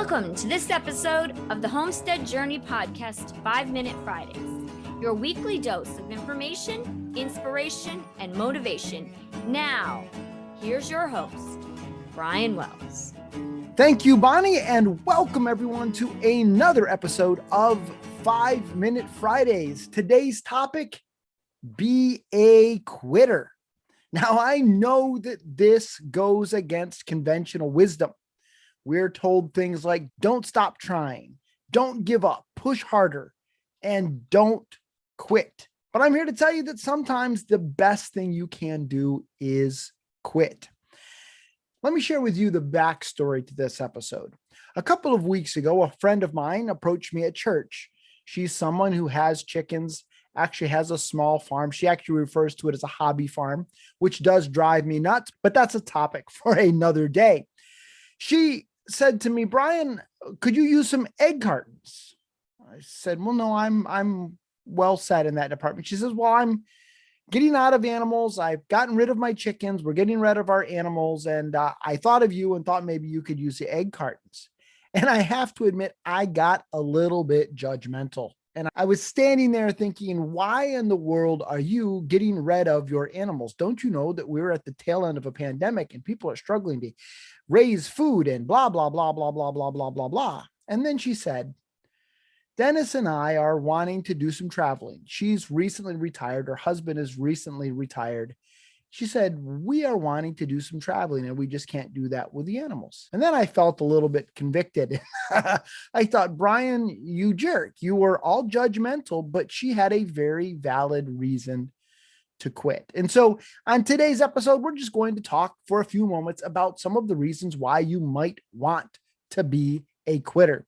Welcome to this episode of the Homestead Journey Podcast 5-Minute Fridays, your weekly dose of information, inspiration, and motivation. Now, here's your host, Brian Wells. Thank you, Bonnie, and welcome everyone to another episode of 5-Minute Fridays. Today's topic, be a quitter. Now, I know that this goes against conventional wisdom. We're told things like, don't stop trying, don't give up, push harder, and don't quit. But I'm here to tell you that sometimes the best thing you can do is quit. Let me share with you the backstory to this episode. A couple of weeks ago, a friend of mine approached me at church. She's someone who has chickens, actually has a small farm. She actually refers to it as a hobby farm, which does drive me nuts, but that's a topic for another day. She said to me, Brian, could you use some egg cartons? I said, well, no, I'm well set in that department. She says, well, I'm getting out of animals. I've gotten rid of my chickens. We're getting rid of our animals. And I thought of you and thought maybe you could use the egg cartons. And I have to admit, I got a little bit judgmental. And I was standing there thinking, why in the world are you getting rid of your animals? Don't you know that we're at the tail end of a pandemic and people are struggling to raise food and blah, blah, blah, blah, blah, blah, blah, blah, blah. And then she said, Dennis and I are wanting to do some traveling. She's recently retired. Her husband is recently retired. She said, we are wanting to do some traveling and we just can't do that with the animals. And then I felt a little bit convicted. I thought, Brian, you jerk, you were all judgmental, but she had a very valid reason to quit. And so on today's episode, we're just going to talk for a few moments about some of the reasons why you might want to be a quitter.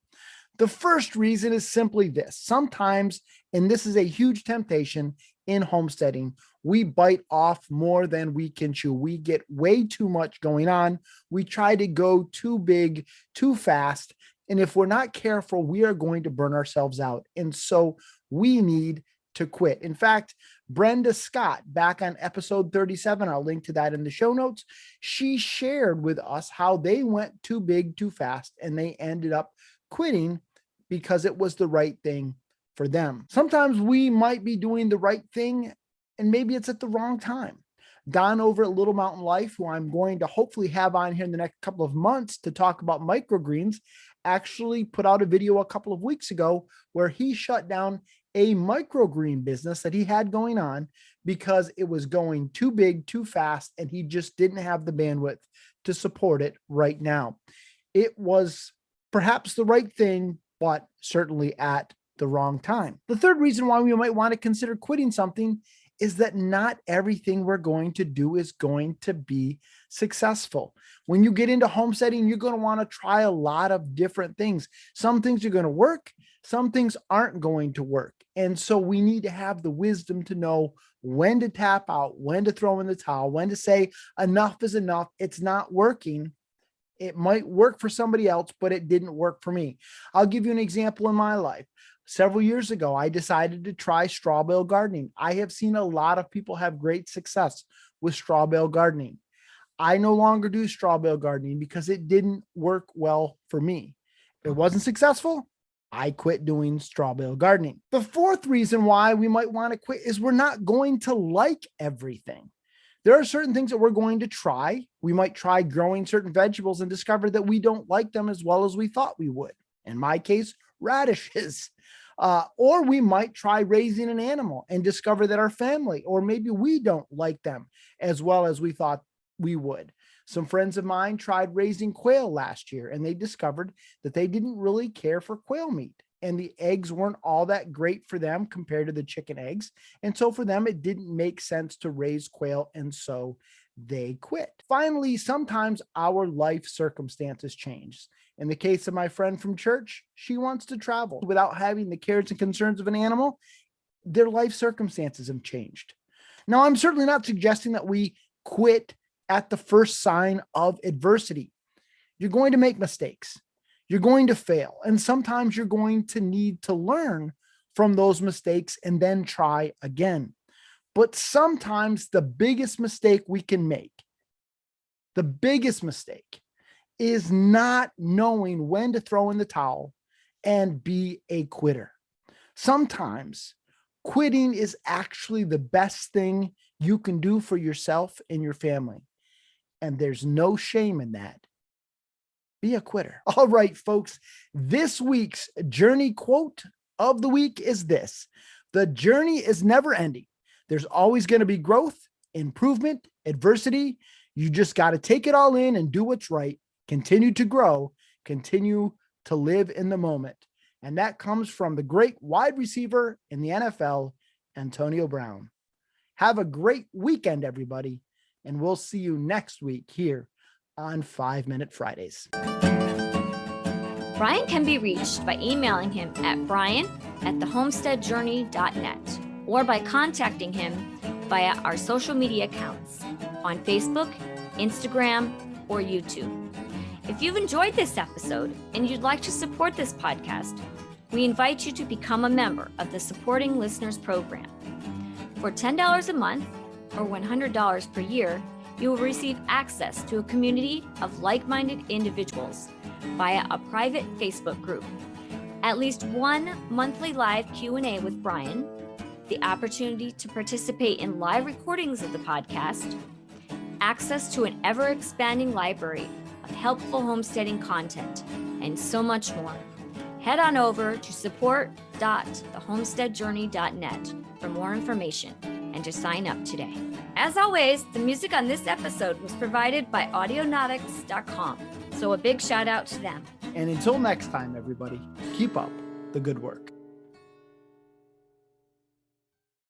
The first reason is simply this. Sometimes, and this is a huge temptation in homesteading, we bite off more than we can chew. We get way too much going on. We try to go too big, too fast. And if we're not careful, we are going to burn ourselves out. And so we need to quit. In fact, Brenda Scott, back on episode 37, I'll link to that in the show notes. She shared with us how they went too big, too fast, and they ended up quitting because it was the right thing for them. Sometimes we might be doing the right thing and maybe it's at the wrong time. Don over at Little Mountain Life, who I'm going to hopefully have on here in the next couple of months to talk about microgreens, actually put out a video a couple of weeks ago where he shut down a microgreen business that he had going on because it was going too big, too fast, and he just didn't have the bandwidth to support it right now. It was perhaps the right thing, but certainly at the wrong time. The third reason why we might want to consider quitting something is that not everything we're going to do is going to be successful. When you get into homesteading, you're going to want to try a lot of different things. Some things are going to work, some things aren't going to work. And so we need to have the wisdom to know when to tap out, when to throw in the towel, when to say enough is enough. It's not working. It might work for somebody else, but it didn't work for me. I'll give you an example in my life. Several years ago, I decided to try straw bale gardening. I have seen a lot of people have great success with straw bale gardening. I no longer do straw bale gardening because it didn't work well for me. It wasn't successful. I quit doing straw bale gardening. The fourth reason why we might want to quit is we're not going to like everything. There are certain things that we're going to try. We might try growing certain vegetables and discover that we don't like them as well as we thought we would. In my case, radishes. Or we might try raising an animal and discover that our family, or maybe we don't like them as well as we thought we would. Some friends of mine tried raising quail last year and they discovered that they didn't really care for quail meat and the eggs weren't all that great for them compared to the chicken eggs. And so for them, it didn't make sense to raise quail. And so they quit. Finally, sometimes our life circumstances change. In the case of my friend from church, she wants to travel without having the cares and concerns of an animal. Their life circumstances have changed. Now, I'm certainly not suggesting that we quit at the first sign of adversity. You're going to make mistakes. You're going to fail. And sometimes you're going to need to learn from those mistakes and then try again. But sometimes the biggest mistake we can make, the biggest mistake, is not knowing when to throw in the towel and be a quitter. Sometimes quitting is actually the best thing you can do for yourself and your family. And there's no shame in that. Be a quitter. All right, folks, this week's journey quote of the week is this: the journey is never ending. There's always going to be growth, improvement, adversity. You just got to take it all in and do what's right. Continue to grow, continue to live in the moment. And that comes from the great wide receiver in the NFL, Antonio Brown. Have a great weekend, everybody. And we'll see you next week here on 5 Minute Fridays. Brian can be reached by emailing him at brian@thehomesteadjourney.net or by contacting him via our social media accounts on Facebook, Instagram, or YouTube. If you've enjoyed this episode and you'd like to support this podcast, we invite you to become a member of the Supporting Listeners Program. For $10 a month or $100 per year, you will receive access to a community of like-minded individuals via a private Facebook group, at least one monthly live Q&A with Brian, the opportunity to participate in live recordings of the podcast, access to an ever-expanding library of helpful homesteading content, and so much more. Head on over to support.thehomesteadjourney.net for more information and to sign up today. As always, the music on this episode was provided by audionautics.com, so a big shout out to them. And until next time, everybody, keep up the good work.